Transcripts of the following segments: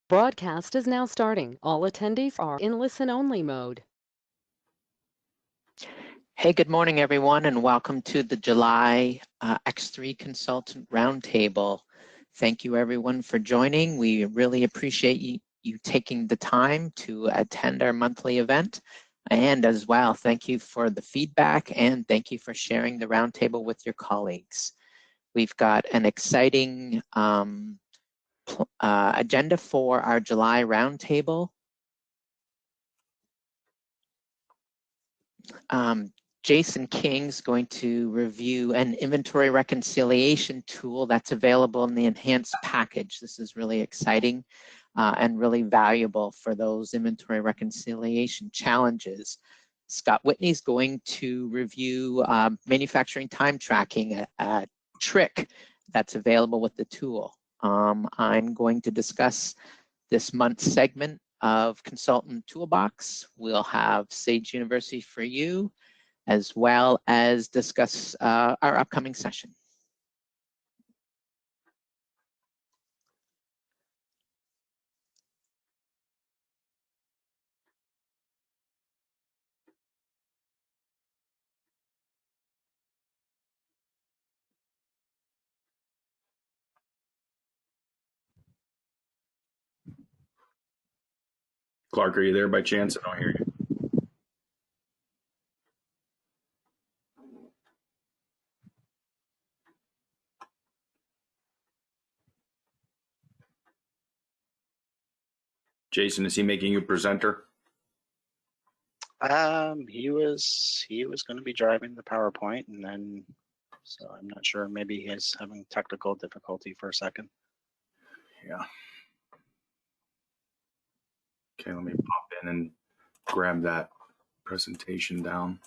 Broadcast is now starting. All attendees are in listen-only mode. Hey, good morning, everyone, and welcome to the July X3 Consultant Roundtable. Thank you, everyone, for joining. We really appreciate you taking the time to attend our monthly event. And as well, thank you for the feedback and thank you for sharing the roundtable with your colleagues. We've got an exciting agenda for our July roundtable. Jason King's going to review an inventory reconciliation tool that's available in the enhanced package. This is really exciting and really valuable for those inventory reconciliation challenges. Scott Whitney's going to review manufacturing time tracking, a trick that's available with the tool. I'm going to discuss this month's segment of Consultant Toolbox. We'll have Sage University for You, as well as discuss our upcoming session. Clark, are you there by chance? I don't hear you. Jason, is he making you presenter? He was going to be driving the PowerPoint, and then so I'm not sure. Maybe he's having technical difficulty for a second. Yeah. Okay, let me pop in and grab that presentation down.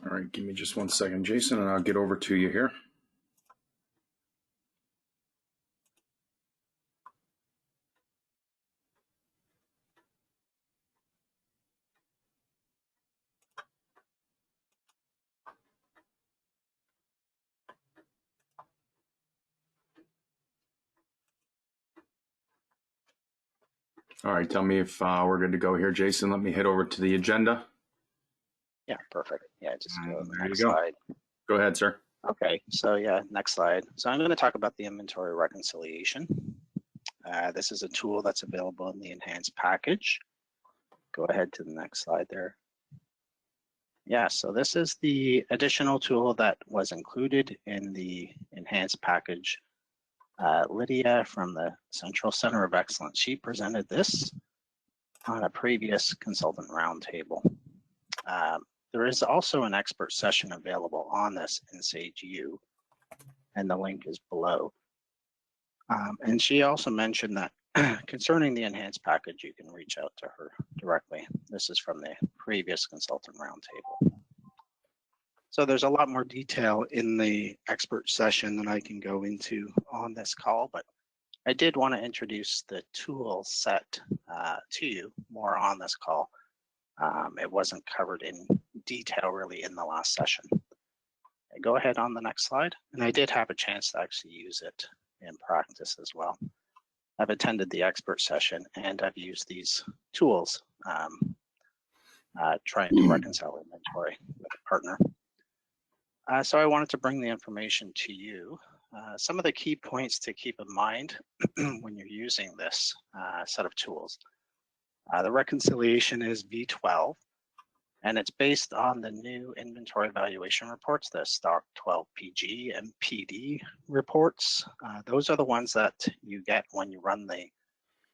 All right, give me just 1 second, Jason, and I'll get over to you here. All right, tell me if we're good to go here, Jason. Let me head over to the agenda. Yeah, perfect. Yeah, just go to the There next you go. slide. Go ahead, sir. Okay, so yeah, next slide. So I'm going to talk about the inventory reconciliation. This is a tool that's available in the enhanced package. Go ahead to the next slide there. Yeah, so this is the additional tool that was included in the enhanced package. Lydia from the Central Center of Excellence, she presented this on a previous consultant roundtable. There is also an expert session available on this in Sage U, and the link is below. And she also mentioned that concerning the enhanced package, you can reach out to her directly. This is from the previous consultant roundtable. So there's a lot more detail in the expert session than I can go into on this call, but I did want to introduce the tool set to you more on this call. It wasn't covered in detail really in the last session. Go ahead on the next slide. And I did have a chance to actually use it in practice as well. I've attended the expert session and I've used these tools trying to reconcile inventory with a partner. So I wanted to bring the information to you. Some of the key points to keep in mind when you're using this set of tools. The reconciliation is V12, and it's based on the new inventory valuation reports, the Stock 12 PG and PD reports. Those are the ones that you get when you run the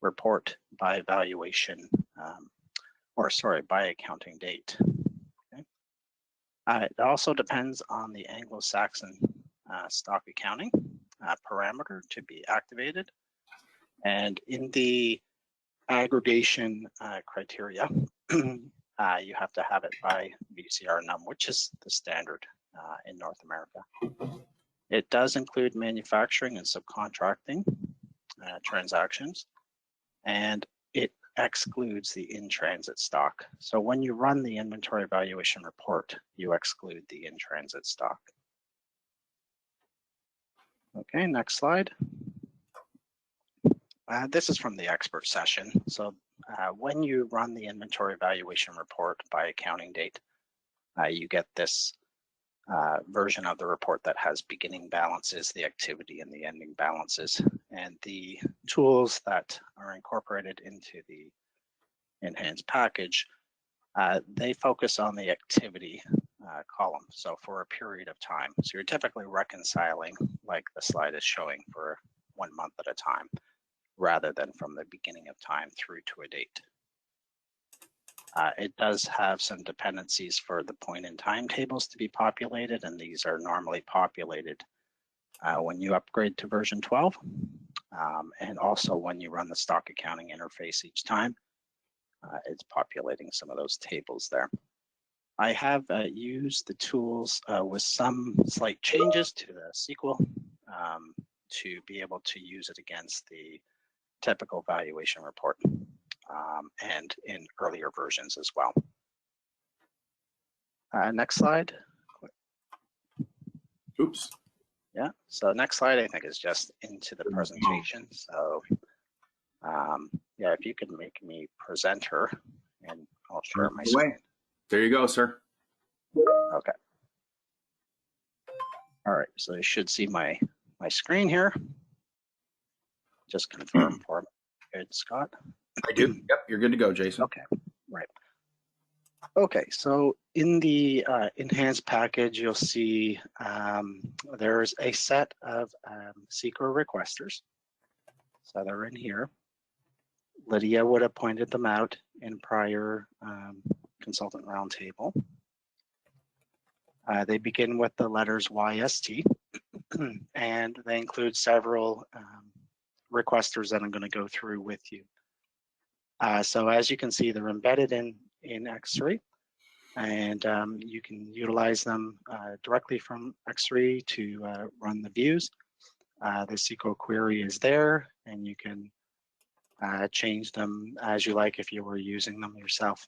report by valuation or sorry, by accounting date. Okay. It also depends on the Anglo-Saxon stock accounting parameter to be activated. And in the aggregation criteria, you have to have it by VCR num, which is the standard in North America. It does include manufacturing and subcontracting transactions, and it excludes the in-transit stock. So when you run the inventory valuation report, you exclude the in-transit stock. Okay, next slide. This is from the expert session. So when you run the inventory valuation report by accounting date, you get this version of the report that has beginning balances, the activity, and the ending balances. And the tools that are incorporated into the enhanced package, they focus on the activity column, so for a period of time. So you're typically reconciling, like the slide is showing, for 1 month at a time, rather than from the beginning of time through to a date. It does have some dependencies for the point in time tables to be populated, and these are normally populated when you upgrade to version 12, and also when you run the stock accounting interface each time. It's populating some of those tables there. I have used the tools with some slight changes to the SQL to be able to use it against the typical valuation report and in earlier versions as well. Next slide. Oops. Yeah, so next slide I think is just into the presentation. So yeah, if you could make me presenter and I'll share my screen. There you go, sir. Okay. All right, so you should see my screen here. Just confirm for me. Good, Scott. I do. Yep, you're good to go, Jason. Okay, right. Okay, so in the enhanced package, you'll see there's a set of SQL requesters. So they're in here. Lydia would have pointed them out in prior consultant roundtable. They begin with the letters YST, and they include several requesters that I'm going to go through with you. So as you can see, they're embedded in X3, and you can utilize them directly from X3 to run the views. The SQL query is there, and you can change them as you like if you were using them yourself.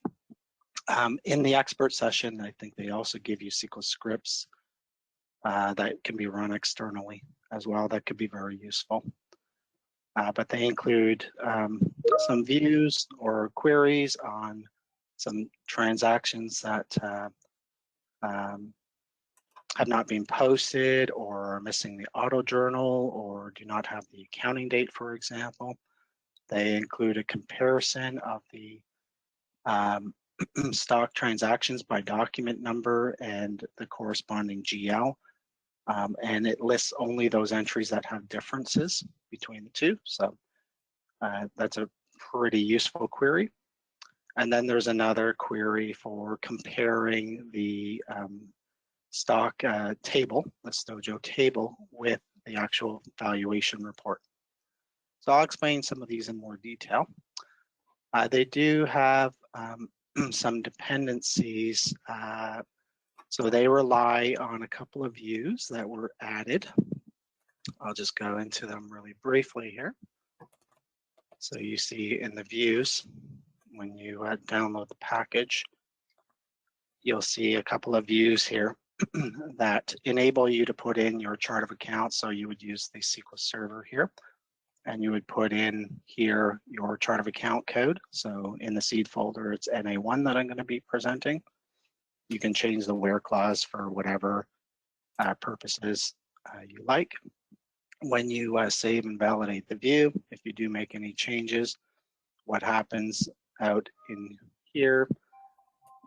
In the expert session, I think they also give you SQL scripts that can be run externally as well. That could be very useful. But they include some views or queries on some transactions that have not been posted or are missing the auto journal or do not have the accounting date, for example. They include a comparison of the stock transactions by document number and the corresponding GL. And it lists only those entries that have differences between the two. So that's a pretty useful query. And then there's another query for comparing the stock table, the Stojo table, with the actual valuation report. So I'll explain some of these in more detail. They do have some dependencies. So they rely on a couple of views that were added. I'll just go into them really briefly here. So you see in the views, when you download the package, you'll see a couple of views here that enable you to put in your chart of accounts. So you would use the SQL Server here, and you would put in here your chart of account code. So in the seed folder, it's NA1 that I'm going to be presenting. You can change the where clause for whatever purposes you like. When you save and validate the view, if you do make any changes, what happens out in here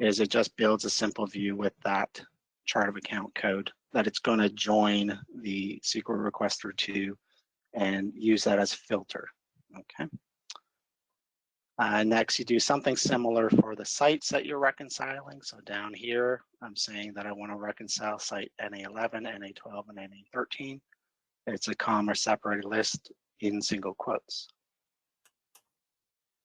is it just builds a simple view with that chart of account code that it's going to join the SQL requester to and use that as a filter. Okay. Next, you do something similar for the sites that you're reconciling. So down here, I'm saying that I want to reconcile site NA11, NA12, and NA13. It's a comma separated list in single quotes.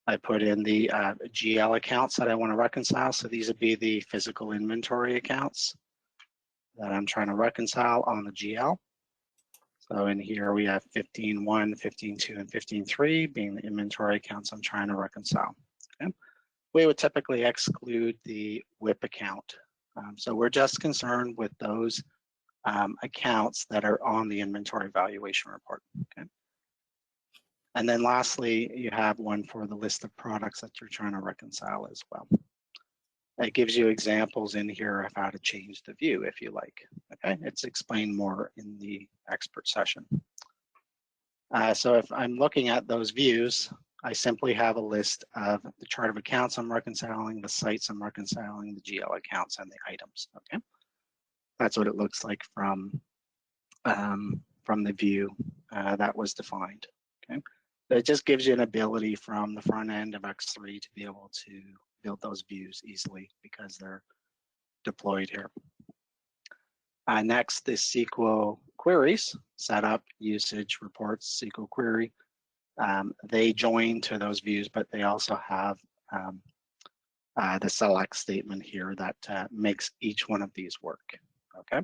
I put in the GL accounts that I want to reconcile. So these would be the physical inventory accounts that I'm trying to reconcile on the GL. So in here we have 15.1, 15.2, and 15.3 being the inventory accounts I'm trying to reconcile. Okay. We would typically exclude the WIP account. So we're just concerned with those accounts that are on the inventory valuation report. Okay. And then lastly, you have one for the list of products that you're trying to reconcile as well. It gives you examples in here of how to change the view if you like. Okay, it's explained more in the expert session. So if I'm looking at those views, I simply have a list of the chart of accounts I'm reconciling, the sites I'm reconciling, the GL accounts, and the items. Okay, that's what it looks like from the view that was defined. Okay, but it just gives you an ability from the front end of X3 to be able to build those views easily because they're deployed here. Next, the SQL queries, setup, usage, reports, SQL query. They join to those views, but they also have the select statement here that makes each one of these work. Okay.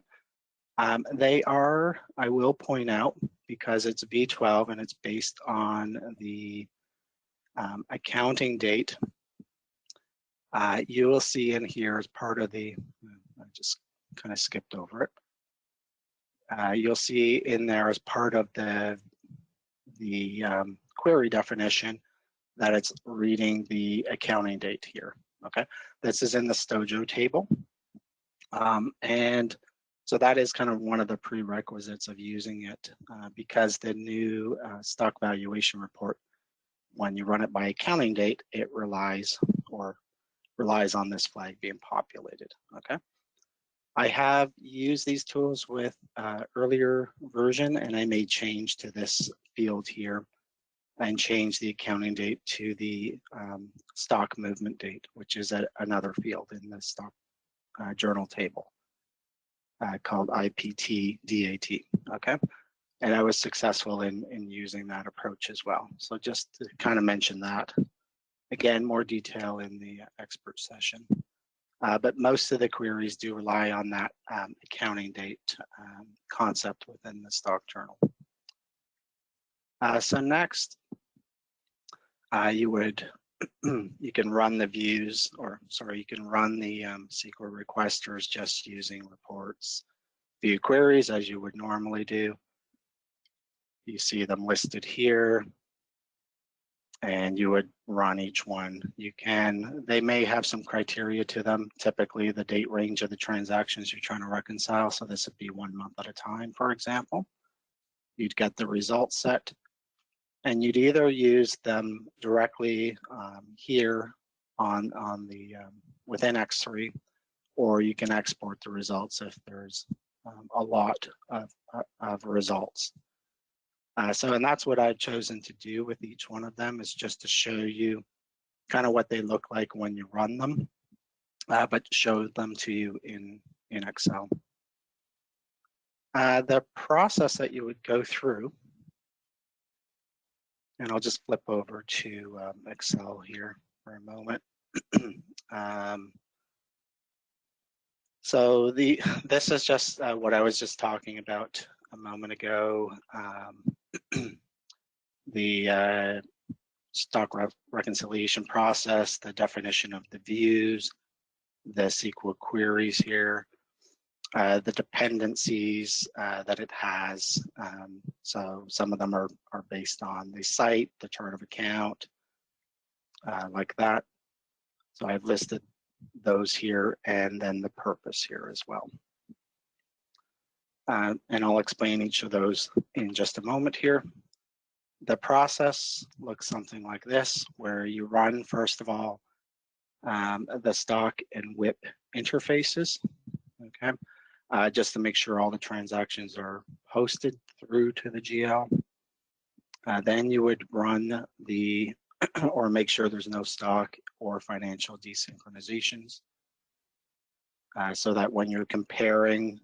They are, I will point out, because it's V12 and it's based on the accounting date, you will see in here as part of the, I just kind of skipped over it. You'll see in there as part of the query definition that it's reading the accounting date here. Okay, this is in the Stojo table, and so that is kind of one of the prerequisites of using it because the new stock valuation report, when you run it by accounting date, it relies on this flag being populated. Okay. I have used these tools with earlier version, and I made change to this field here and change the accounting date to the stock movement date, which is another field in the stock journal table called IPT DAT. Okay, and I was successful in using that approach as well. So just to kind of mention that. Again, more detail in the expert session. But most of the queries do rely on that accounting date concept within the stock journal. So next, you can run the views, or sorry, you can run the SQL requesters just using reports, view queries as you would normally do. You see them listed here, and you would run each one. They may have some criteria to them, typically the date range of the transactions you're trying to reconcile. So this would be 1 month at a time, for example. You'd get the results set, and you'd either use them directly here on the within X3, or you can export the results if there's a lot of results. And that's what I've chosen to do with each one of them, is just to show you kind of what they look like when you run them, but show them to you in Excel. The process that you would go through, and I'll just flip over to Excel here for a moment. So this is just what I was just talking about a moment ago. The stock reconciliation process, the definition of the views, the SQL queries here, the dependencies that it has. So some of them are based on the site, the chart of account, like that. So I've listed those here, and then the purpose here as well. And I'll explain each of those in just a moment here. The process looks something like this, where you run, first of all, the stock and WIP interfaces, okay, just to make sure all the transactions are posted through to the GL. Then you would run the or make sure there's no stock or financial desynchronizations. So that when you're comparing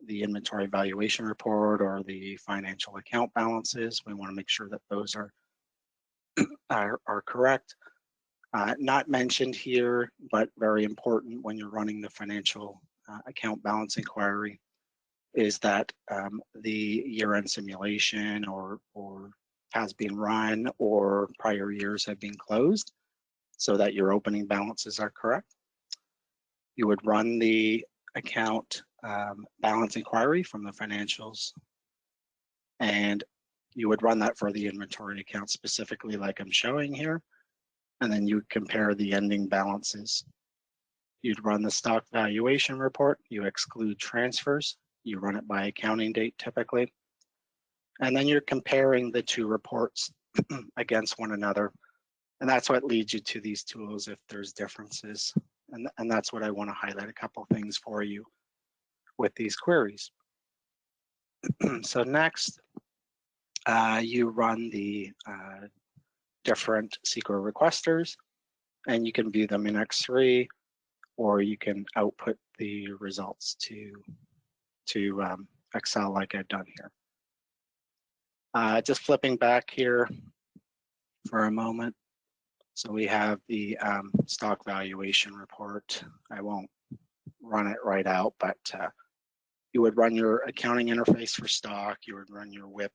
the inventory valuation report or the financial account balances, we want to make sure that those are correct. Not mentioned here, but very important when you're running the financial account balance inquiry, is that the year-end simulation or has been run or prior years have been closed so that your opening balances are correct. You would run the account balance inquiry from the financials, and you would run that for the inventory account specifically like I'm showing here, and then you would compare the ending balances. You'd run the stock valuation report, you exclude transfers, you run it by accounting date typically, and then you're comparing the two reports against one another, and that's what leads you to these tools if there's differences. And that's what I want to highlight a couple things for you with these queries. So next, you run the different CEQA requesters, and you can view them in X3, or you can output the results to Excel like I've done here. Just flipping back here for a moment. So we have the stock valuation report. I won't run it right out, but you would run your accounting interface for stock. You would run your WIP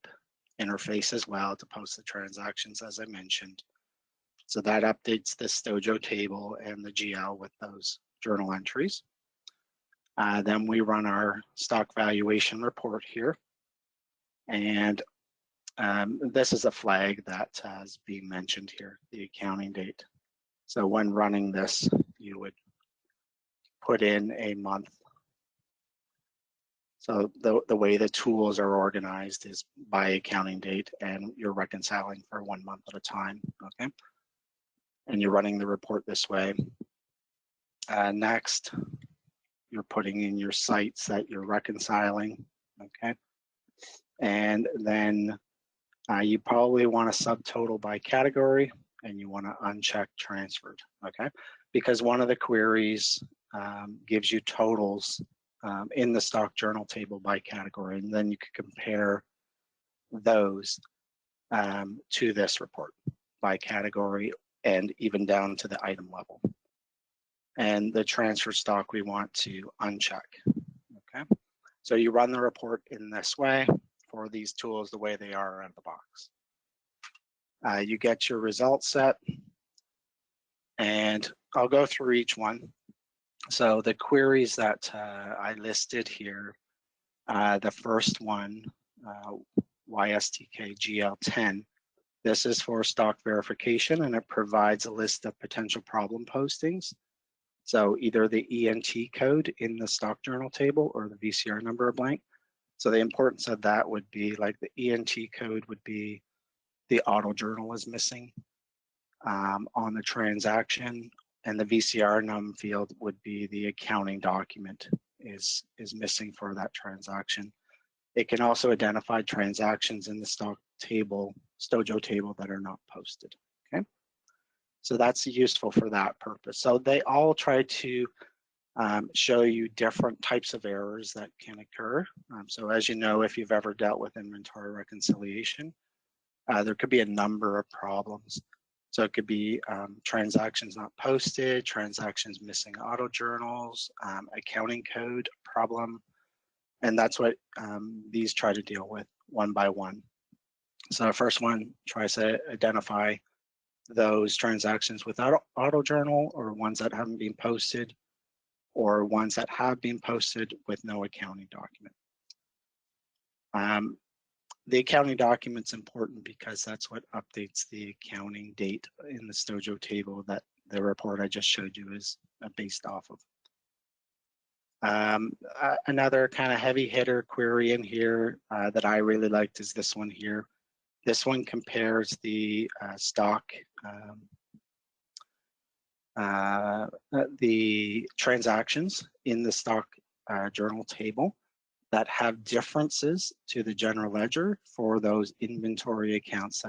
interface as well to post the transactions, as I mentioned. So that updates the Stojo table and the GL with those journal entries. Then we run our stock valuation report here. And this is a flag that has been mentioned here, the accounting date. So when running this, you would put in a month. So the way the tools are organized is by accounting date, and you're reconciling for 1 month at a time, okay? And you're running the report this way. Next, you're putting in your sites that you're reconciling, okay? And then you probably want to subtotal by category, and you want to uncheck transferred, okay? Because one of the queries gives you totals in the stock journal table by category, and then you can compare those to this report by category and even down to the item level. And the transfer stock we want to uncheck, okay? So you run the report in this way for these tools the way they are out of the box. You get your result set, and I'll go through each one. So the queries that I listed here, the first one, YSTK GL10, this is for stock verification, and it provides a list of potential problem postings. So either the ENT code in the stock journal table or the VCR number are blank. So the importance of that would be, like, the ENT code would be the auto journal is missing on the transaction, and the VCR num field would be the accounting document is missing for that transaction. It can also identify transactions in the stock table, Stojo table, that are not posted, okay? So that's useful for that purpose. So they all try to show you different types of errors that can occur. So as you know, if you've ever dealt with inventory reconciliation, there could be a number of problems. So it could be transactions not posted, transactions missing auto journals, accounting code problem, and that's what these try to deal with one by one. So the first one tries to identify those transactions without auto journal, or ones that haven't been posted, or ones that have been posted with no accounting document. The accounting document's important because that's what updates the accounting date in the Stojo table that the report I just showed you is based off of. Another kind of heavy hitter query in here that I really liked is this one here. This one compares the stock, the transactions in the stock journal table that have differences to the general ledger for those inventory accounts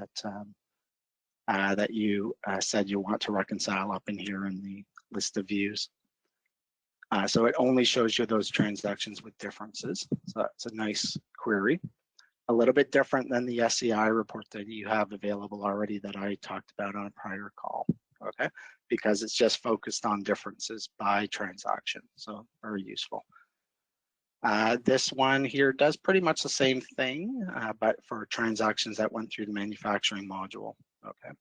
that you said you want to reconcile up in here in the list of views. So it only shows you those transactions with differences. So that's a nice query. A little bit different than the SCI report that you have available already that I talked about on a prior call, okay? Because it's just focused on differences by transaction, so very useful. This one here does pretty much the same thing, but for transactions that went through the manufacturing module, okay?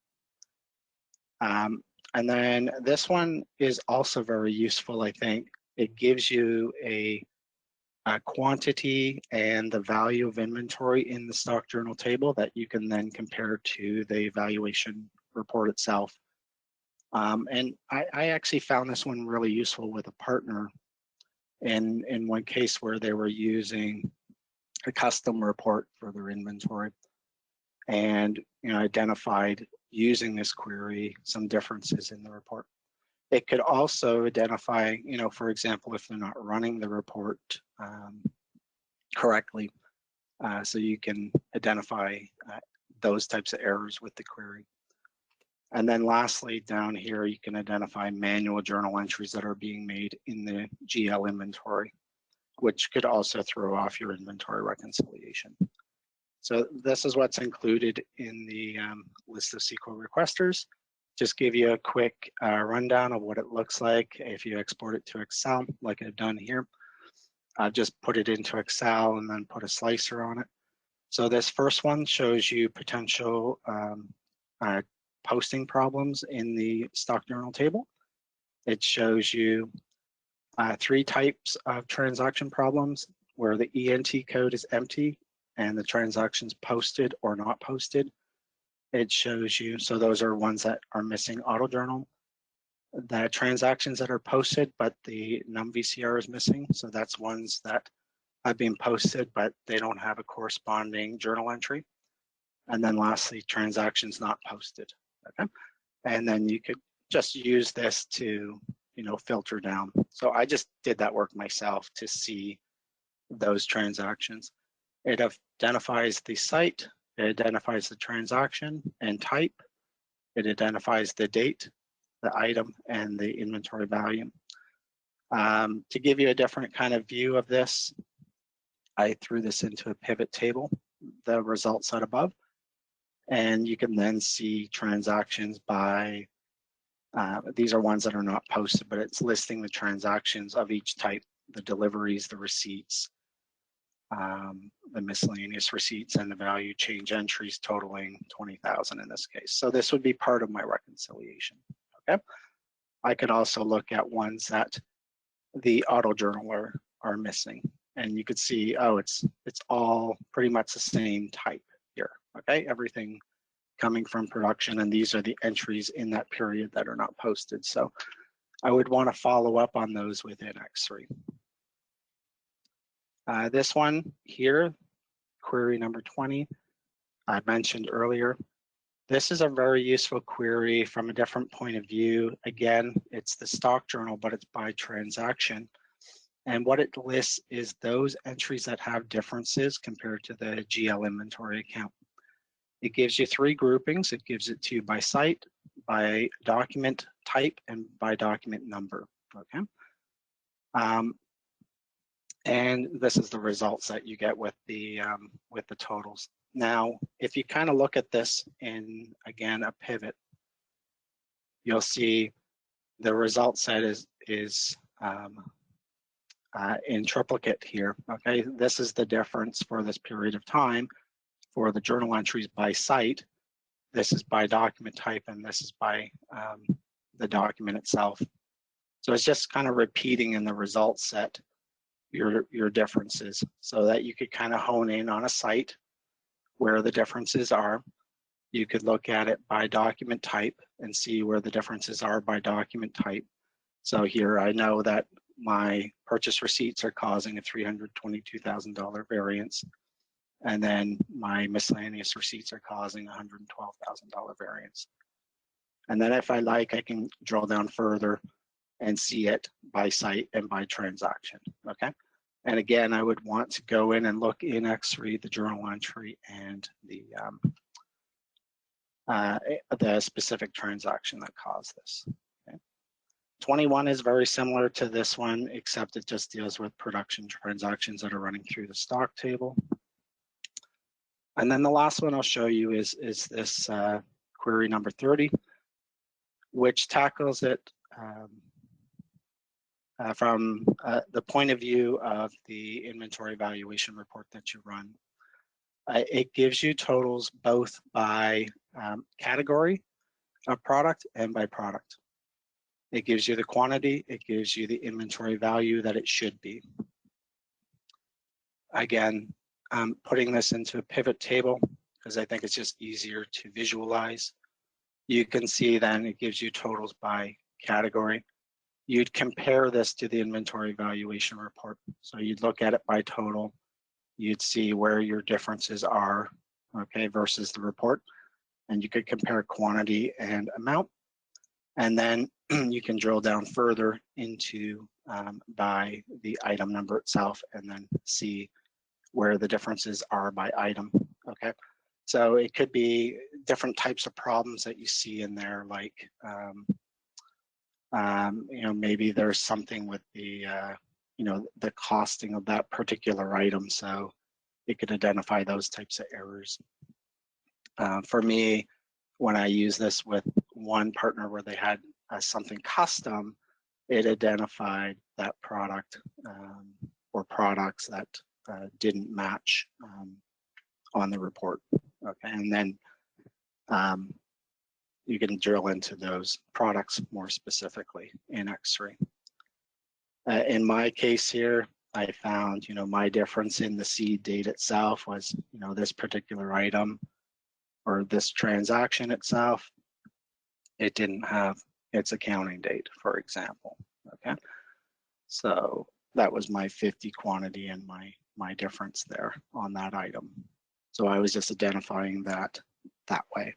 And then this one is also very useful, I think. It gives you a quantity and the value of inventory in the stock journal table that you can then compare to the valuation report itself. And I actually found this one really useful with a partner in one case where they were using a custom report for their inventory and identified using this query some differences in the report. It could also identify, for example, if they're not running the report correctly, so you can identify those types of errors with the query. And then lastly, down here, you can identify manual journal entries that are being made in the GL inventory, which could also throw off your inventory reconciliation. So this is what's included in the list of SQL requesters. Just give you a quick rundown of what it looks like if you export it to Excel, like I've done here. I've just put it into Excel and then put a slicer on it. So this first one shows you potential posting problems in the stock journal table. It shows you 3 types of transaction problems where the ENT code is empty and the transaction's posted or not posted. It shows you, so those are ones that are missing auto journal. The transactions that are posted, but the num VCR is missing. So that's ones that have been posted, but they don't have a corresponding journal entry. And then lastly, transactions not posted, okay? And then you could just use this to, filter down. So I just did that work myself to see those transactions. It identifies the site, it identifies the transaction and type, it identifies the date, the item, and the inventory value. To give you a different kind of view of this, I threw this into a pivot table, the results set above, and you can then see transactions by, these are ones that are not posted, but it's listing the transactions of each type, the deliveries, the receipts, the miscellaneous receipts, and the value change entries totaling 20,000 in this case. So this would be part of my reconciliation, okay? I could also look at ones that the auto journaler are missing. And you could see, oh, it's all pretty much the same type here, okay? Everything coming from production, and these are the entries in that period that are not posted. So I would want to follow up on those within X3. This one here, query number 20, I mentioned earlier. This is a very useful query from a different point of view. Again, it's the stock journal, but it's by transaction. And what it lists is those entries that have differences compared to the GL inventory account. It gives you 3 groupings. It gives it to you by site, by document type, and by document number, okay? And this is the results that you get with the totals. Now, if you kind of look at this in, again, a pivot, you'll see the result set is in triplicate here, okay? This is the difference for this period of time for the journal entries by site. This is by document type, and this is by the document itself. So it's just kind of repeating in the result set your differences so that you could kind of hone in on a site where the differences are. You could look at it by document type and see where the differences are by document type. So here I know that my purchase receipts are causing a $322,000 variance, and then my miscellaneous receipts are causing a $112,000 variance. And then if I like, I can drill down further and see it by site and by transaction, okay? And again, I would want to go in and look in X3, the journal entry and the the specific transaction that caused this. Okay. 21 is very similar to this one, except it just deals with production transactions that are running through the stock table. And then the last one I'll show you is this query number 30, which tackles it from the point of view of the inventory valuation report that you run. It gives you totals both by category of product and by product. It gives you the quantity, it gives you the inventory value that it should be. Again, I'm putting this into a pivot table because I think it's just easier to visualize. You can see then it gives you totals by category. You'd compare this to the inventory valuation report. So you'd look at it by total. You'd see where your differences are, okay, versus the report. And you could compare quantity and amount. And then you can drill down further into by the item number itself and then see where the differences are by item, okay? So it could be different types of problems that you see in there, like, you know, maybe there's something with the, you know, the costing of that particular item. So it could identify those types of errors. For me, when I use this with one partner where they had something custom, it identified that product or products that didn't match on the report. Okay, and then you can drill into those products more specifically in X3. In my case here, I found, you know, my difference in the seed date itself was, you know, this particular item or this transaction itself, it didn't have its accounting date, for example, okay? So that was my 50 quantity and my difference there on that item. So I was just identifying that way.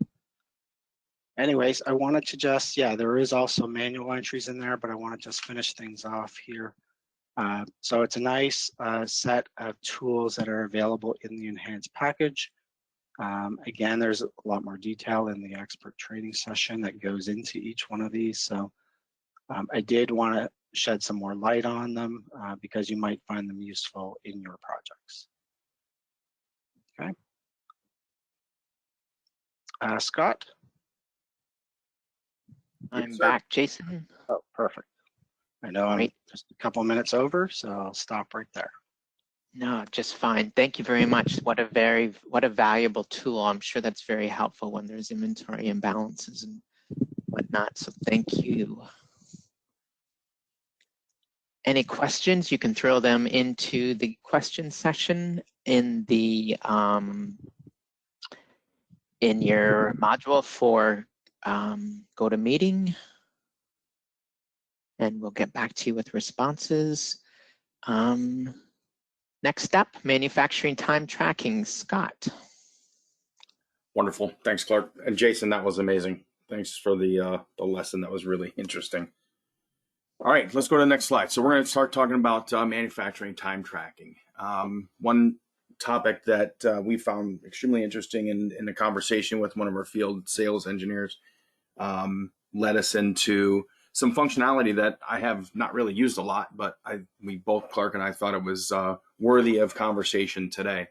Anyways, I wanted to just, yeah, there is also manual entries in there, but I want to just finish things off here. So it's a nice set of tools that are available in the enhanced package. Again, there's a lot more detail in the expert training session that goes into each one of these. So I did want to shed some more light on them because you might find them useful in your projects. Okay. Scott? I'm back, Jason. Oh, perfect. I know I'm just a couple minutes over, so I'll stop right there. No, just fine. Thank you very much. What a valuable tool. I'm sure that's very helpful when there's inventory imbalances and whatnot. So thank you. Any questions? You can throw them into the question session in the in your module for GoToMeeting, and we'll get back to you with responses. Next step, manufacturing time tracking. Scott. Wonderful. Thanks, Clark. And Jason, that was amazing. Thanks for the lesson. That was really interesting. All right, let's go to the next slide. So we're going to start talking about manufacturing time tracking. One topic that we found extremely interesting in the conversation with one of our field sales engineers led us into some functionality that I have not really used a lot, but we both, Clark and I, thought it was worthy of conversation today.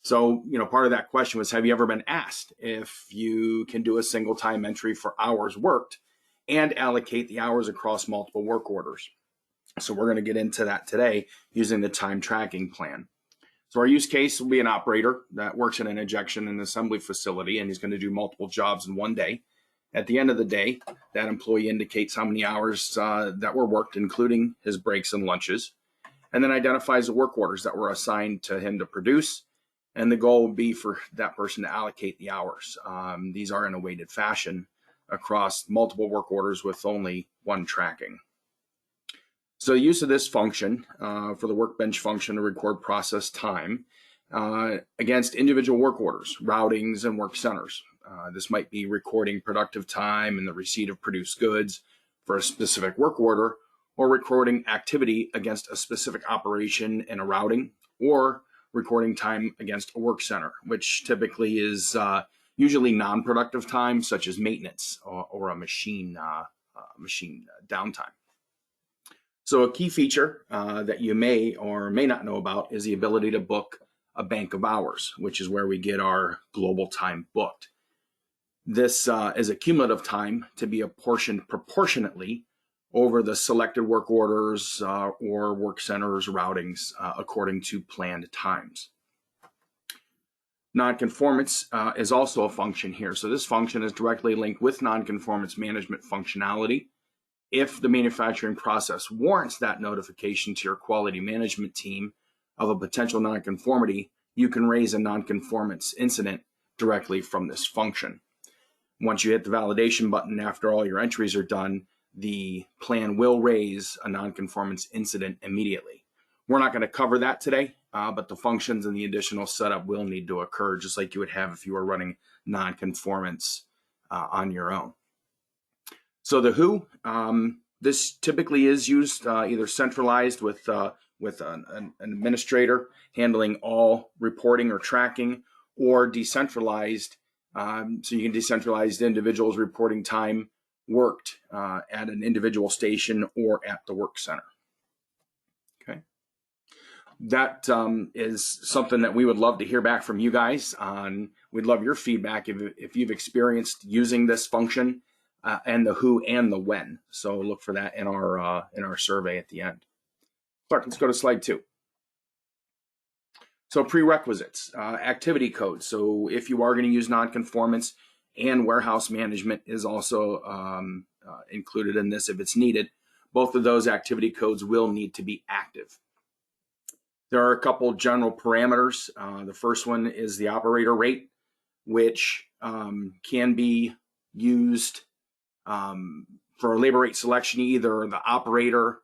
So, you know, part of that question was, have you ever been asked if you can do a single time entry for hours worked and allocate the hours across multiple work orders? So we're going to get into that today using the time tracking plan. So our use case will be an operator that works in an injection and assembly facility, and he's going to do multiple jobs in one day. At the end of the day, that employee indicates how many hours that were worked, including his breaks and lunches, and then identifies the work orders that were assigned to him to produce. And the goal would be for that person to allocate the hours. These are in a weighted fashion across multiple work orders with only one tracking. So the use of this function for the workbench function to record process time against individual work orders, routings, and work centers. This might be recording productive time and the receipt of produced goods for a specific work order, or recording activity against a specific operation in a routing, or recording time against a work center, which typically is usually non-productive time, such as maintenance or a machine downtime. So a key feature that you may or may not know about is the ability to book a bank of hours, which is where we get our global time booked. This is a cumulative time to be apportioned proportionately over the selected work orders or work centers routings according to planned times. Nonconformance is also a function here. So this function is directly linked with nonconformance management functionality. If the manufacturing process warrants that notification to your quality management team of a potential nonconformity, you can raise a nonconformance incident directly from this function. Once you hit the validation button after all your entries are done, the plan will raise a nonconformance incident immediately. We're not going to cover that today, but the functions and the additional setup will need to occur, just like you would have if you were running nonconformance on your own. So the WHO, this typically is used either centralized with an administrator handling all reporting or tracking, or decentralized. So you can decentralize individuals reporting time worked at an individual station or at the work center. Okay. That is something that we would love to hear back from you guys on. We'd love your feedback if you've experienced using this function and the who and the when. So look for that in our survey at the end. Clark, let's go to slide 2. So prerequisites, activity code. So if you are going to use nonconformance, and warehouse management is also included in this if it's needed, both of those activity codes will need to be active. There are a couple general parameters. The first one is the operator rate, which can be used for labor rate selection, either the operator,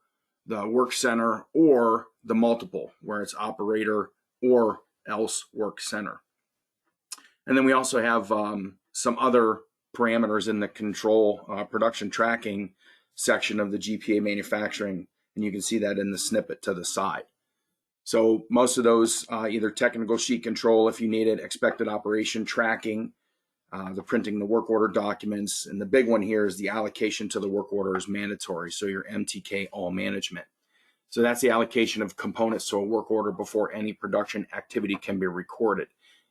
the work center, or the multiple, where it's operator or else work center. And then we also have some other parameters in the control production tracking section of the GPA manufacturing, and you can see that in the snippet to the side. So most of those, either technical sheet control if you need it, expected operation tracking, the printing the work order documents, and the big one here is the allocation to the work order is mandatory, so your MTK all management. So that's the allocation of components to a work order before any production activity can be recorded.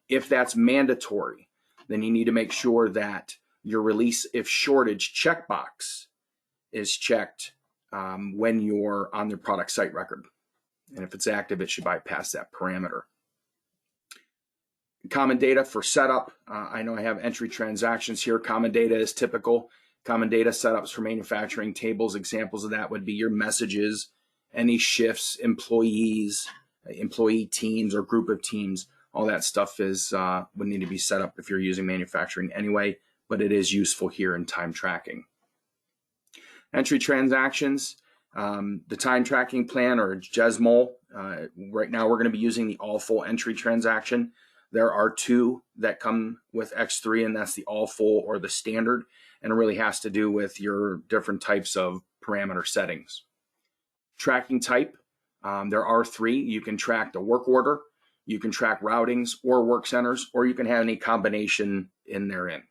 If that's mandatory, then you need to make sure that your release if shortage checkbox is checked when you're on the product site record. And if it's active, it should bypass that parameter. Common data for setup. I know I have entry transactions here. Common data is typical. Common data setups for manufacturing tables. Examples of that would be your messages, any shifts, employees, employee teams or group of teams. All that stuff is would need to be set up if you're using manufacturing anyway, but it is useful here in time tracking. Entry transactions, the time tracking plan or JESMOL. Right now we're going to be using the all full entry transaction. There are 2 that come with X3, and that's the all full or the standard, and it really has to do with your different types of parameter settings. Tracking type, there are 3. You can track the work order, you can track routings or work centers, or you can have any combination in therein.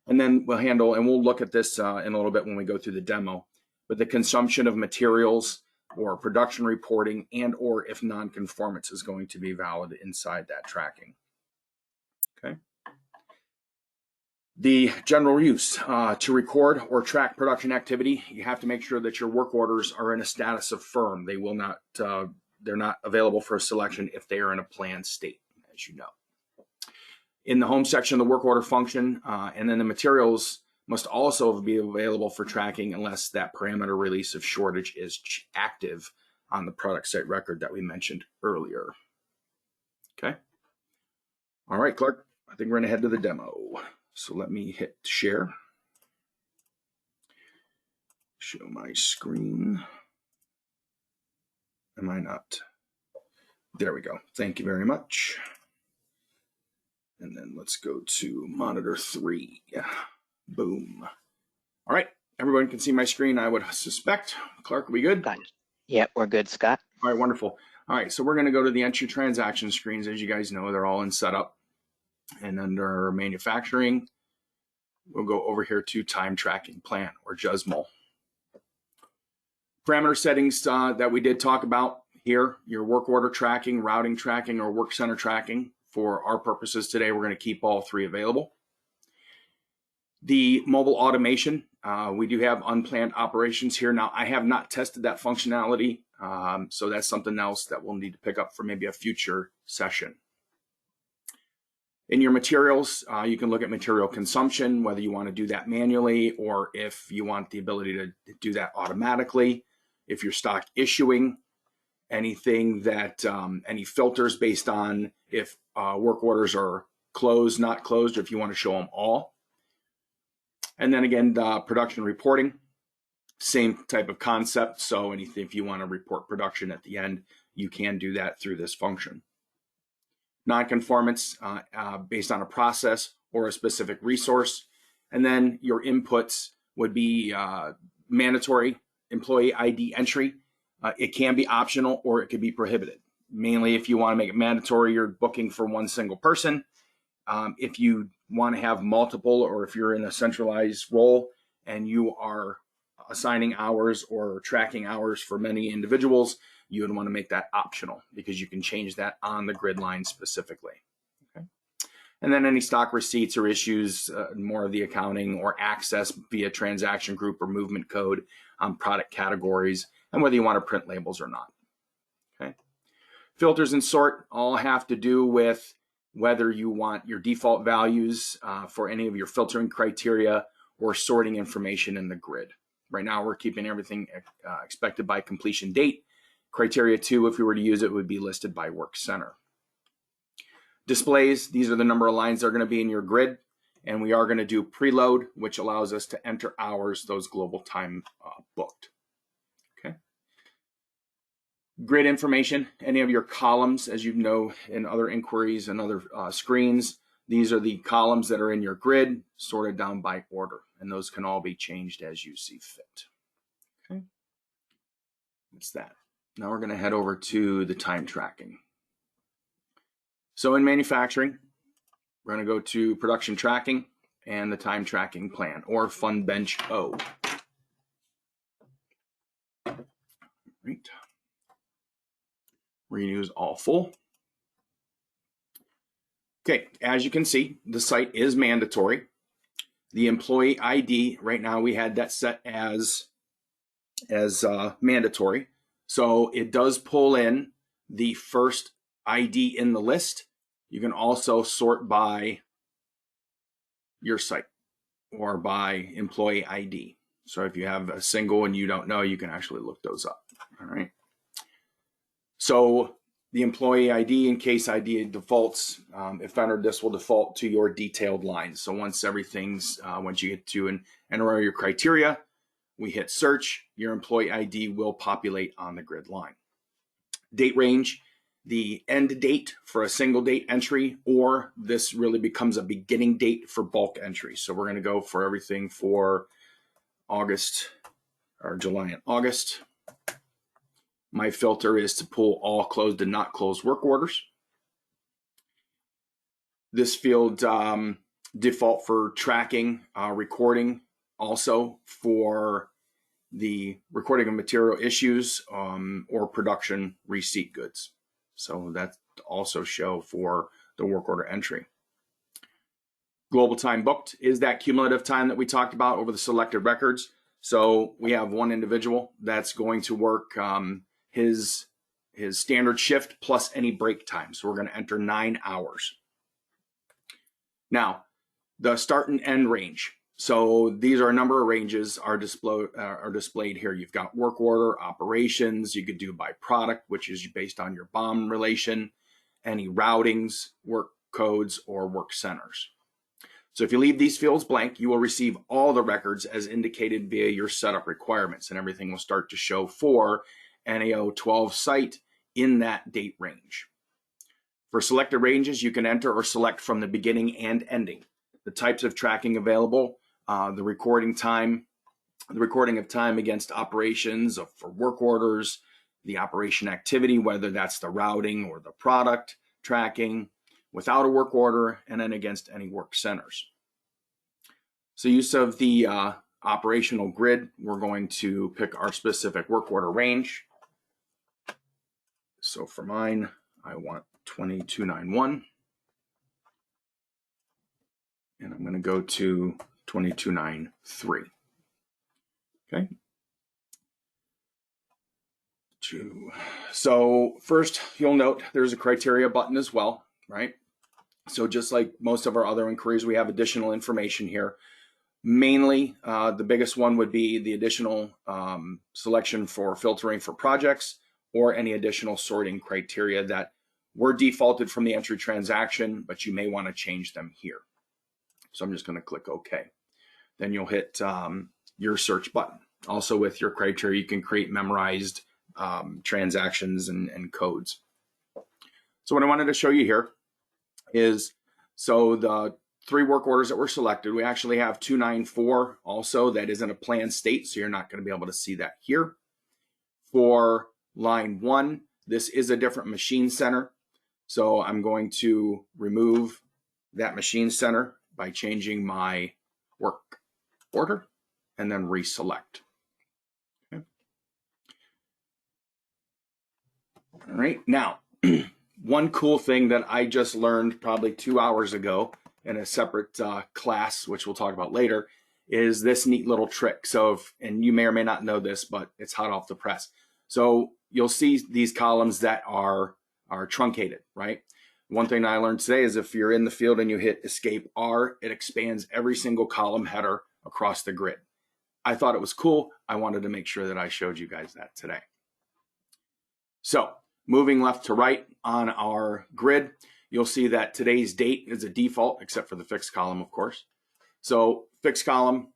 And then we'll handle, and we'll look at this in a little bit when we go through the demo, but the consumption of materials or production reporting and or if non-conformance is going to be valid inside that tracking. Okay. The general use, to record or track production activity, you have to make sure that your work orders are in a status of firm. They will not, they're not available for selection if they are in a planned state, as you know. In the home section of the work order function, and then the materials must also be available for tracking unless that parameter release of shortage is active on the product site record that we mentioned earlier. Okay. All right, Clark, I think we're gonna head to the demo. So let me hit share. Show my screen. Am I not? There we go. Thank you very much. And then let's go to monitor 3. Yeah. Boom. All right. Everyone can see my screen, I would suspect. Clark, are we good? Yeah, we're good, Scott. All right, wonderful. All right, so we're going to go to the entry transaction screens. As you guys know, they're all in setup. And under manufacturing, we'll go over here to time tracking plan, or JUSML. Parameter settings that we did talk about here, your work order tracking, routing tracking, or work center tracking. For our purposes today, we're going to keep all three available. The mobile automation, we do have unplanned operations here. Now, I have not tested that functionality, so that's something else that we'll need to pick up for maybe a future session. In your materials, you can look at material consumption, whether you want to do that manually or if you want the ability to do that automatically. If you're stock issuing, anything that, any filters based on if work orders are closed, not closed, or if you want to show them all. And then again, the production reporting, same type of concept. So anything, if you want to report production at the end, you can do that through this function. Non-conformance based on a process or a specific resource. And then your inputs would be mandatory employee ID entry. It can be optional or it could be prohibited. Mainly if you want to make it mandatory, you're booking for one single person. If you want to have multiple, or if you're in a centralized role and you are assigning hours or tracking hours for many individuals, you would want to make that optional because you can change that on the grid line specifically. Okay. And then any stock receipts or issues, more of the accounting or access via transaction group or movement code on product categories, and whether you want to print labels or not. Okay. Filters and sort all have to do with whether you want your default values for any of your filtering criteria or sorting information in the grid. Right now, we're keeping everything expected by completion date. Criteria 2, if we were to use it, would be listed by work center. Displays, these are the number of lines that are going to be in your grid. And we are going to do preload, which allows us to enter hours, those global time booked. Okay. Grid information, any of your columns, as you know in other inquiries and other screens, these are the columns that are in your grid sorted down by order, and those can all be changed as you see fit. Okay. That's that. Now we're going to head over to the time tracking. So in manufacturing, we're going to go to production tracking and the time tracking plan, or FunBench O. Right. We're going to use all full. Okay, as you can see, the site is mandatory. The employee ID, right now we had that set as mandatory. So it does pull in the first ID in the list. You can also sort by your site or by employee ID. So if you have a single and you don't know, you can actually look those up. All right. So the employee ID and case ID defaults. If entered, this will default to your detailed lines. So once once you get to enter your criteria, we hit search, your employee ID will populate on the grid line. Date range, the end date for a single date entry, or this really becomes a beginning date for bulk entry. So we're going to go for everything for August or July and August. My filter is to pull all closed and not closed work orders. This field default for tracking, recording, also for the recording of material issues or production receipt goods. So that also show for the work order entry. Global time booked is that cumulative time that we talked about over the selected records. So we have one individual that's going to work his standard shift plus any break time. So we're going to enter 9 hours. Now, the start and end range. So these are a number of ranges are displayed here. You've got work order, operations. You could do by product, which is based on your BOM relation, any routings, work codes, or work centers. So if you leave these fields blank, you will receive all the records as indicated via your setup requirements, and everything will start to show for NAO 12 site in that date range. For selected ranges, you can enter or select from the beginning and ending. The types of tracking available, the recording of time against operations for work orders, the operation activity, whether that's the routing or the product tracking, without a work order, and then against any work centers. So use of the operational grid, we're going to pick our specific work order range. So for mine, I want 2291. And I'm going to go to 2293. Okay. So first, you'll note there's a criteria button as well, right? So just like most of our other inquiries, we have additional information here. Mainly, the biggest one would be the additional selection for filtering for projects or any additional sorting criteria that were defaulted from the entry transaction, but you may want to change them here. So I'm just going to click OK. Then you'll hit your search button. Also with your criteria, you can create memorized transactions and codes. So what I wanted to show you here is, so the 3 work orders that were selected, we actually have 294 also that is in a planned state, so you're not going to be able to see that here. For line 1, this is a different machine center, so I'm going to remove that machine center by changing my work order and then reselect. Okay. All right, now one cool thing that I just learned probably 2 hours ago in a separate class, which we'll talk about later, is this neat little trick. So, and you may or may not know this, but it's hot off the press. So you'll see these columns that are truncated, right? One thing I learned today is if you're in the field and you hit Escape R, it expands every single column header across the grid. I thought it was cool. I wanted to make sure that I showed you guys that today. So moving left to right on our grid, you'll see that today's date is a default, except for the fixed column, of course. So fixed column,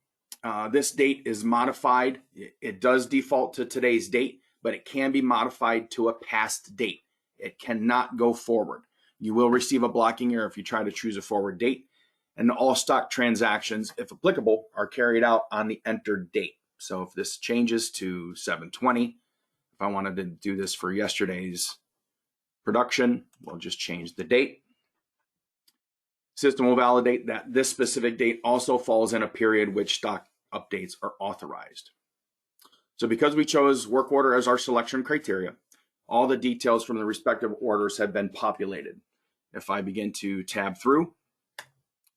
this date is modified. It does default to today's date, but it can be modified to a past date. It cannot go forward. You will receive a blocking error if you try to choose a forward date. And all stock transactions, if applicable, are carried out on the entered date. So if this changes to 7/20, if I wanted to do this for yesterday's production, we'll just change the date. System will validate that this specific date also falls in a period which stock updates are authorized. So because we chose work order as our selection criteria, all the details from the respective orders have been populated. If I begin to tab through,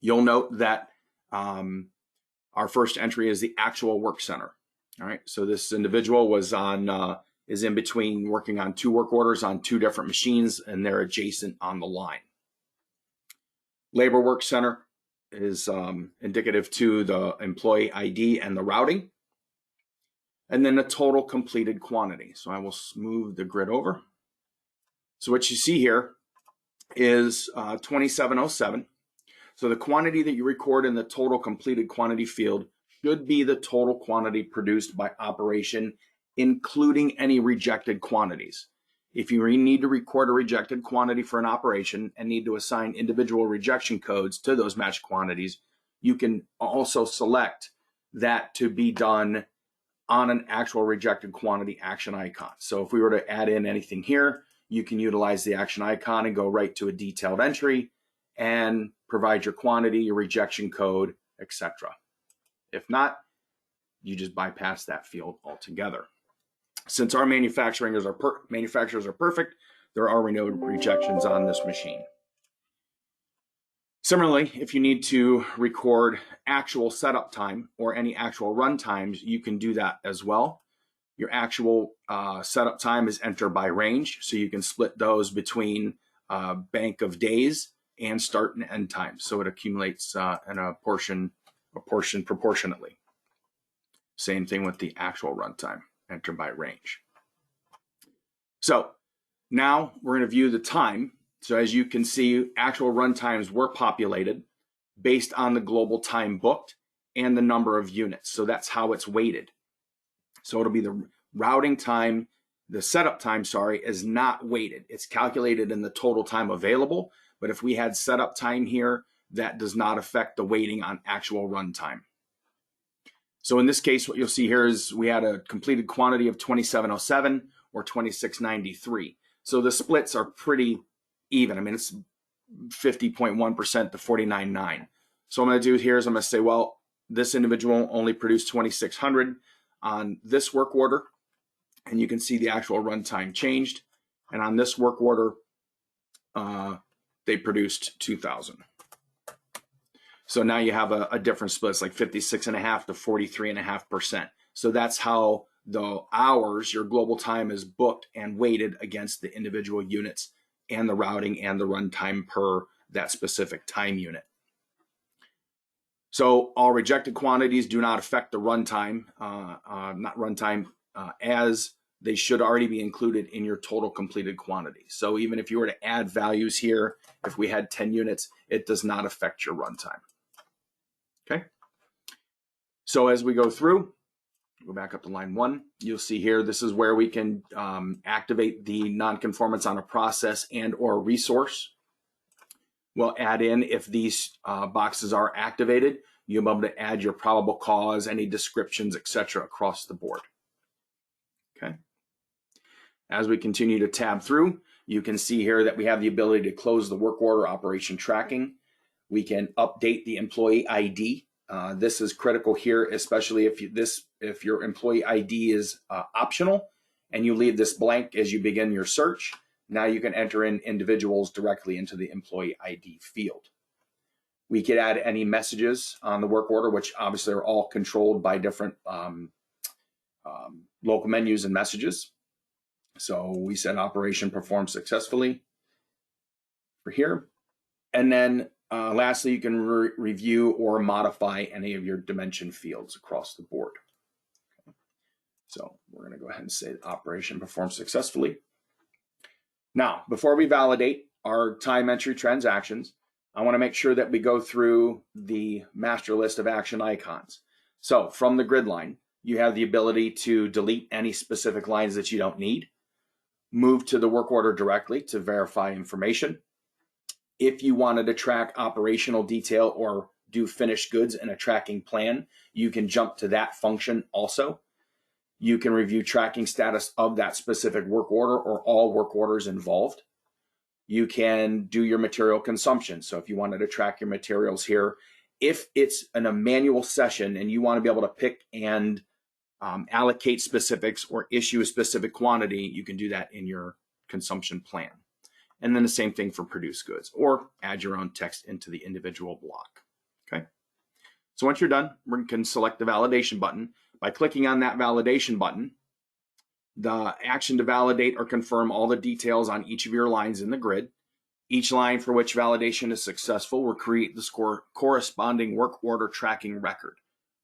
you'll note that our first entry is the actual work center. All right, so this individual was on is in between working on 2 work orders on 2 different machines, and they're adjacent on the line. Labor work center is indicative to the employee ID and the routing. And then the total completed quantity. So I will move the grid over. So what you see here is 2707. So the quantity that you record in the total completed quantity field should be the total quantity produced by operation, including any rejected quantities. If you need to record a rejected quantity for an operation and need to assign individual rejection codes to those matched quantities, you can also select that to be done on an actual rejected quantity action icon. So if we were to add in anything here, you can utilize the action icon and go right to a detailed entry and provide your quantity, your rejection code, etc. If not, you just bypass that field altogether. Since our manufacturers are perfect, there are no rejections on this machine. Similarly, if you need to record actual setup time or any actual run times, you can do that as well. Your actual setup time is entered by range, so you can split those between bank of days and start and end times, so it accumulates in a portion proportionately. Same thing with the actual runtime, entered by range. So now we're going to view the time. So as you can see, actual run times were populated based on the global time booked and the number of units. So that's how it's weighted. So it'll be the routing time, the setup time, is not weighted. It's calculated in the total time available. But if we had setup time here, that does not affect the weighting on actual run time. So in this case, what you'll see here is we had a completed quantity of 2707 or 2693. So the splits are pretty even. I mean, it's 50.1% to 49.9. So what I'm going to do here is I'm going to say, well, this individual only produced 2,600 on this work order, and you can see the actual runtime changed. And on this work order, they produced 2,000. So now you have a different split. It's like 56.5 to 43.5%. So that's how the hours, your global time, is booked and weighted against the individual units and the routing and the runtime per that specific time unit. So all rejected quantities do not affect the runtime, as they should already be included in your total completed quantity. So even if you were to add values here, if we had 10 units, it does not affect your runtime. Okay. So as we go through, go back up to line 1, you'll see here, this is where we can activate the nonconformance on a process and or resource. We'll add in, if these boxes are activated, you'll be able to add your probable cause, any descriptions, etc. across the board. Okay. As we continue to tab through, you can see here that we have the ability to close the work order operation tracking. We can update the employee ID. This is critical here, especially if your employee ID is optional and you leave this blank as you begin your search. Now you can enter in individuals directly into the employee ID field. We could add any messages on the work order, which obviously are all controlled by different local menus and messages. So we said operation performed successfully for here. And then lastly, you can review or modify any of your dimension fields across the board. Okay. So we're going to go ahead and say operation performed successfully. Now, before we validate our time entry transactions, I want to make sure that we go through the master list of action icons. So from the grid line, you have the ability to delete any specific lines that you don't need, move to the work order directly to verify information. If you wanted to track operational detail or do finished goods in a tracking plan, you can jump to that function also. You can review tracking status of that specific work order or all work orders involved. You can do your material consumption. So if you wanted to track your materials here, if it's in a manual session and you want to be able to pick and allocate specifics or issue a specific quantity, you can do that in your consumption plan. And then the same thing for produced goods, or add your own text into the individual block. Okay. So once you're done, we can select the validation button. By clicking on that validation button, the action to validate or confirm all the details on each of your lines in the grid. Each line for which validation is successful will create the corresponding work order tracking record.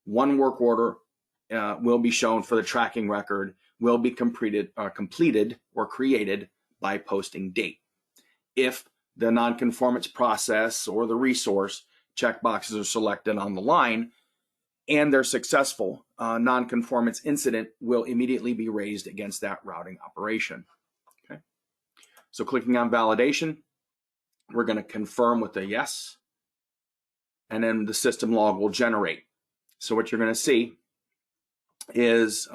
One work order will be shown for the tracking record, will be completed or created by posting date. If the nonconformance process or the resource checkboxes are selected on the line and they're successful, nonconformance incident will immediately be raised against that routing operation. Okay. So clicking on validation, we're going to confirm with a yes, and then the system log will generate. So what you're going to see is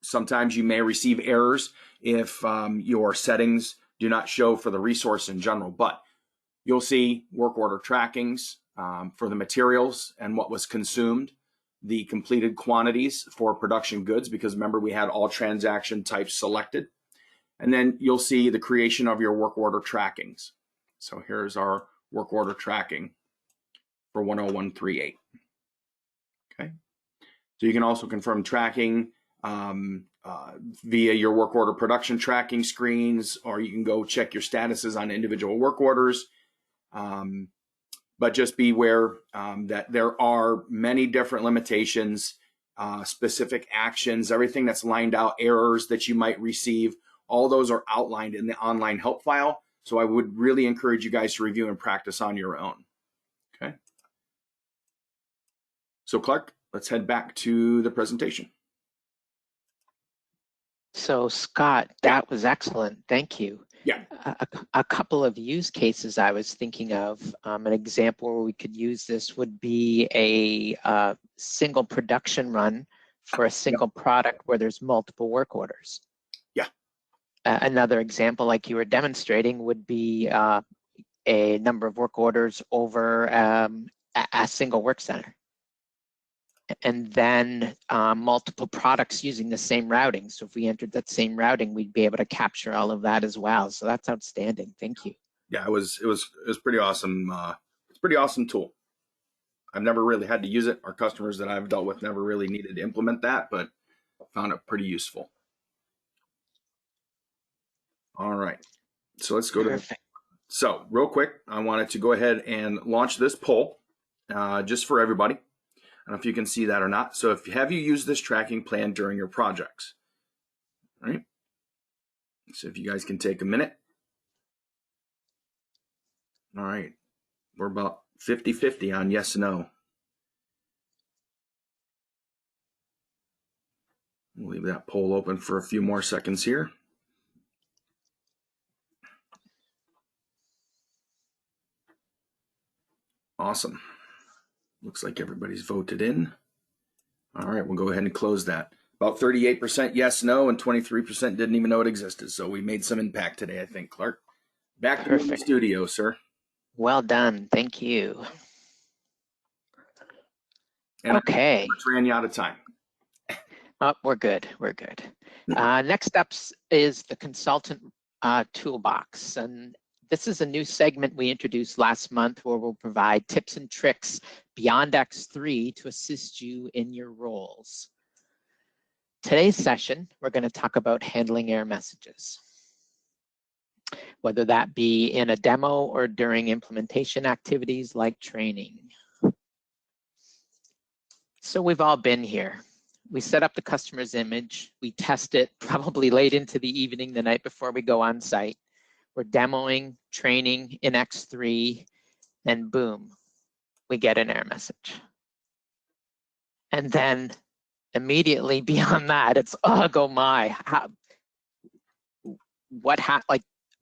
sometimes you may receive errors if your settings do not show for the resource in general, but you'll see work order trackings for the materials and what was consumed, the completed quantities for production goods, because remember we had all transaction types selected, and then you'll see the creation of your work order trackings. So here's our work order tracking for 10138. Okay, so you can also confirm tracking via your work order production tracking screens, or you can go check your statuses on individual work orders. But just be aware that there are many different limitations, specific actions, everything that's lined out, errors that you might receive. All those are outlined in the online help file. So I would really encourage you guys to review and practice on your own. Okay. So Clark, let's head back to the presentation. So Scott, that was excellent. Thank you. Yeah. A couple of use cases I was thinking of. An example where we could use this would be a single production run for a single product where there's multiple work orders. Yeah. Another example, like you were demonstrating, would be a number of work orders over a single work center. And then multiple products using the same routing. So if we entered that same routing, we'd be able to capture all of that as well. So that's outstanding. Thank you. Yeah, it was pretty awesome. It's a pretty awesome tool. I've never really had to use it. Our customers that I've dealt with never really needed to implement that, but found it pretty useful. All right, so let's go to. So real quick, I wanted to go ahead and launch this poll just for everybody. I don't know if you can see that or not. So have you used this tracking plan during your projects? All right. So if you guys can take a minute. All right. We're about 50-50 on yes and no. We'll leave that poll open for a few more seconds here. Awesome. Looks like everybody's voted in. All right, we'll go ahead and close that. About 38% yes, no, and 23% didn't even know it existed. So we made some impact today, I think, Clark. Back to the studio, sir. Well done. Thank you. And okay. I ran you out of time. Oh, we're good. We're good. Next up is the consultant toolbox. And this is a new segment we introduced last month where we'll provide tips and tricks beyond X3 to assist you in your roles. Today's session, we're going to talk about handling error messages, whether that be in a demo or during implementation activities like training. So we've all been here. We set up the customer's image. We test it probably late into the evening, the night before we go on site. We're demoing, training in X3, and boom, we get an error message. And then immediately beyond that, it's, oh my,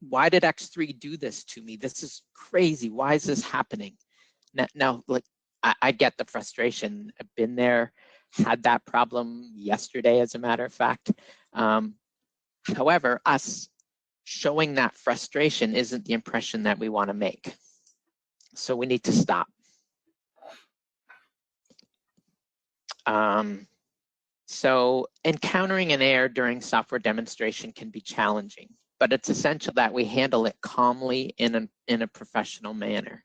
why did X3 do this to me? This is crazy. Why is this happening? Now, like, I get the frustration. I've been there, had that problem yesterday, as a matter of fact. However, us showing that frustration isn't the impression that we want to make. So we need to stop. So encountering an error during software demonstration can be challenging, but it's essential that we handle it calmly in a professional manner.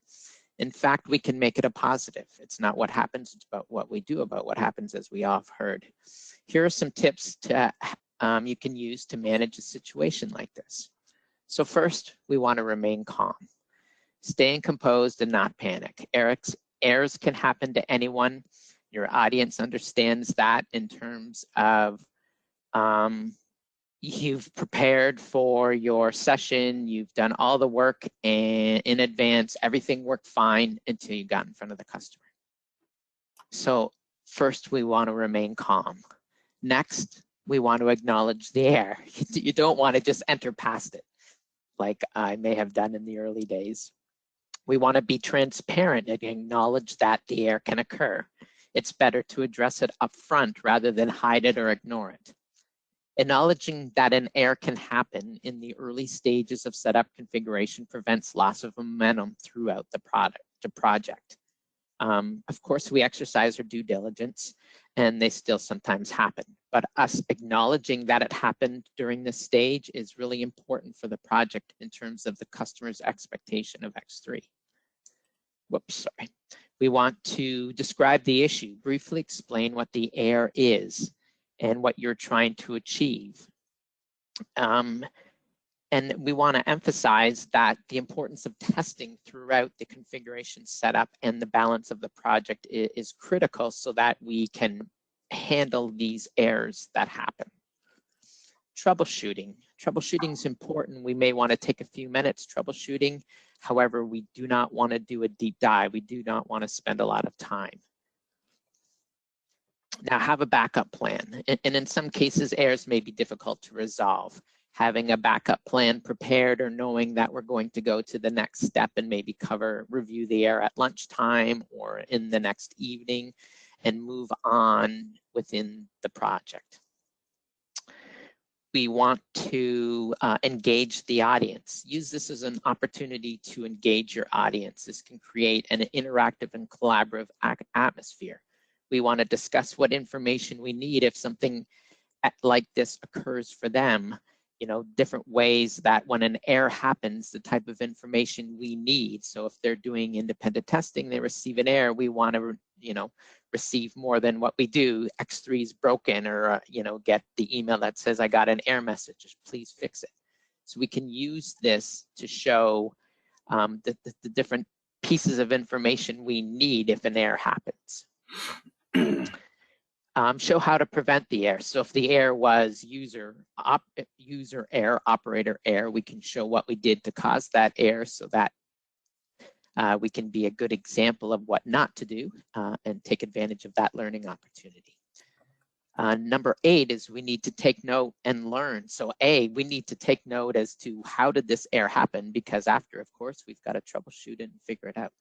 In fact, we can make it a positive. It's not what happens, it's about what we do about what happens, as we all have heard. Here are some tips you can use to manage a situation like this. So first, we want to remain calm. Staying composed and not panic. Errors can happen to anyone. Your audience understands that in terms of you've prepared for your session, you've done all the work in advance, everything worked fine until you got in front of the customer. So first, we want to remain calm. Next, we want to acknowledge the error. You don't want to just enter past it, like I may have done in the early days. We want to be transparent and acknowledge that the error can occur. It's better to address it up front rather than hide it or ignore it. Acknowledging that an error can happen in the early stages of setup configuration prevents loss of momentum throughout the project. Of course, we exercise our due diligence, and they still sometimes happen. But us acknowledging that it happened during this stage is really important for the project in terms of the customer's expectation of X3. Whoops, sorry. We want to describe the issue, briefly explain what the error is and what you're trying to achieve. And we want to emphasize that the importance of testing throughout the configuration setup and the balance of the project is critical so that we can handle these errors that happen. Troubleshooting. Troubleshooting is important. We may want to take a few minutes troubleshooting. However, we do not want to do a deep dive. We do not want to spend a lot of time. Now, have a backup plan. And in some cases, errors may be difficult to resolve. Having a backup plan prepared or knowing that we're going to go to the next step and maybe review the error at lunchtime or in the next evening and move on within the project. we want to engage the audience. Use this as an opportunity to engage your audience. This can create an interactive and collaborative atmosphere. We want to discuss what information we need if something like this occurs for them. You know, different ways that when an error happens, the type of information we need. So if they're doing independent testing, they receive an error, we want to, you know, receive more than what we do. X3 is broken, or, you know, get the email that says, I got an error message, just please fix it. So we can use this to show the different pieces of information we need if an error happens. Show how to prevent the error. So if the error was user error, operator error, we can show what we did to cause that error so that we can be a good example of what not to do and take advantage of that learning opportunity. Number 8 is we need to take note and learn. So we need to take note as to how did this error happen, because after, of course, we've got to troubleshoot it and figure it out.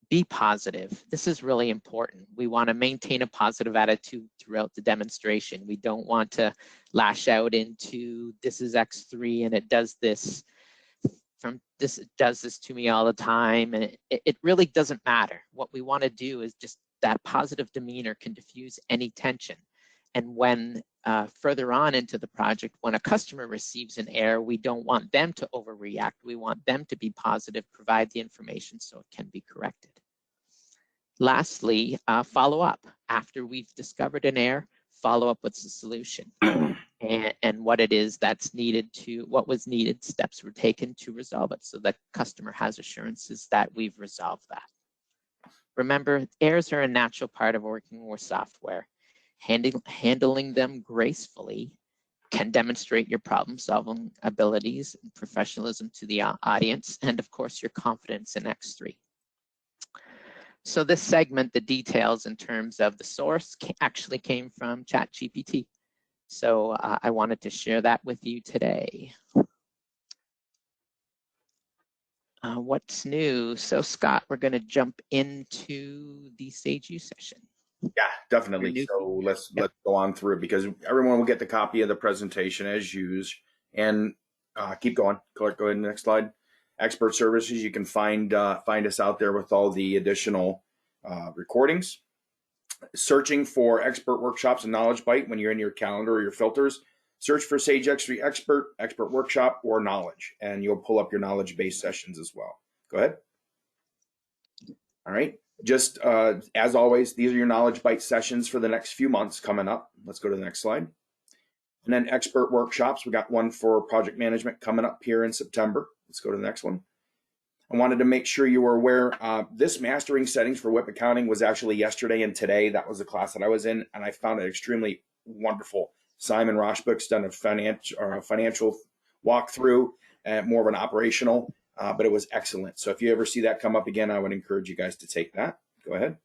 Be positive. This is really important. We want to maintain a positive attitude throughout the demonstration. We don't want to lash out into this is X3 and it does this to me all the time, and it really doesn't matter. What we want to do is just that positive demeanor can diffuse any tension. And when further on into the project, when a customer receives an error, we don't want them to overreact. We want them to be positive, provide the information so it can be corrected. Lastly, follow up. After we've discovered an error, follow up with the solution and what it is that's needed what was needed, steps were taken to resolve it so that customer has assurances that we've resolved that. Remember, errors are a natural part of working with software. Handling them gracefully can demonstrate your problem-solving abilities and professionalism to the audience, and of course, your confidence in X3. So this segment, the details in terms of the source actually came from ChatGPT. So I wanted to share that with you today. What's new? So Scott, we're going to jump into the Sage U session. Yeah, definitely. So let's go on through it, because everyone will get the copy of the presentation as used. And keep going. Go ahead to the next slide. Expert services. You can find us out there with all the additional recordings. Searching for expert workshops and Knowledge Bite when you're in your calendar or your filters. Search for Sage X3 Expert Workshop, or Knowledge, and you'll pull up your knowledge-based sessions as well. Go ahead. All right. Just as always, these are your Knowledge Bite sessions for the next few months coming up. Let's go to the next slide. And then expert workshops. We got one for project management coming up here in September. Let's go to the next one. I wanted to make sure you were aware this mastering settings for WIP accounting was actually yesterday and today. That was the class that I was in, and I found it extremely wonderful. Simon Roshbook's done a financial walkthrough, more of an operational, but it was excellent. So if you ever see that come up again, I would encourage you guys to take that. Go ahead.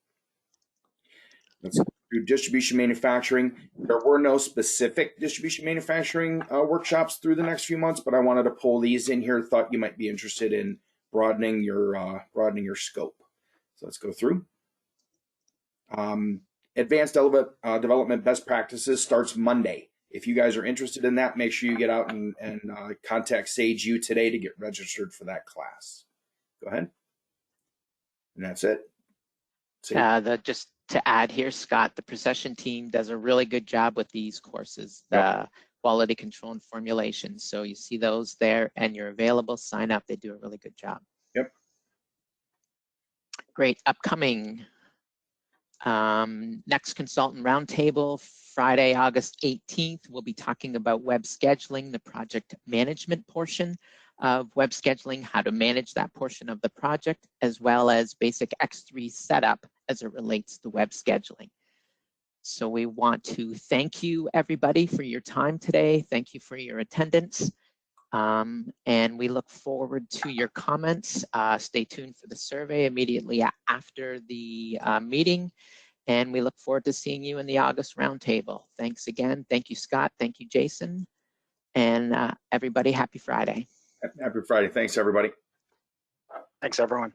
Let's do distribution manufacturing. There were no specific distribution manufacturing workshops through the next few months, but I wanted to pull these in here. Thought you might be interested in broadening your scope. So let's go through. Advanced development best practices starts Monday. If you guys are interested in that, make sure you get out and contact Sage U today to get registered for that class. Go ahead. And that's it. Just to add here, Scott, the Procession team does a really good job with these courses, the quality control and formulation. So you see those there and you're available, sign up. They do a really good job. Yep. Great. Upcoming next consultant roundtable, Friday, August 18th. We'll be talking about web scheduling, the project management portion of web scheduling, how to manage that portion of the project, as well as basic X3 setup as it relates to web scheduling. So we want to thank you, everybody, for your time today. Thank you for your attendance. And we look forward to your comments. Stay tuned for the survey immediately after the meeting. And we look forward to seeing you in the August roundtable. Thanks again. Thank you, Scott. Thank you, Jason. And everybody, happy Friday. Happy Friday. Thanks, everybody. Thanks, everyone.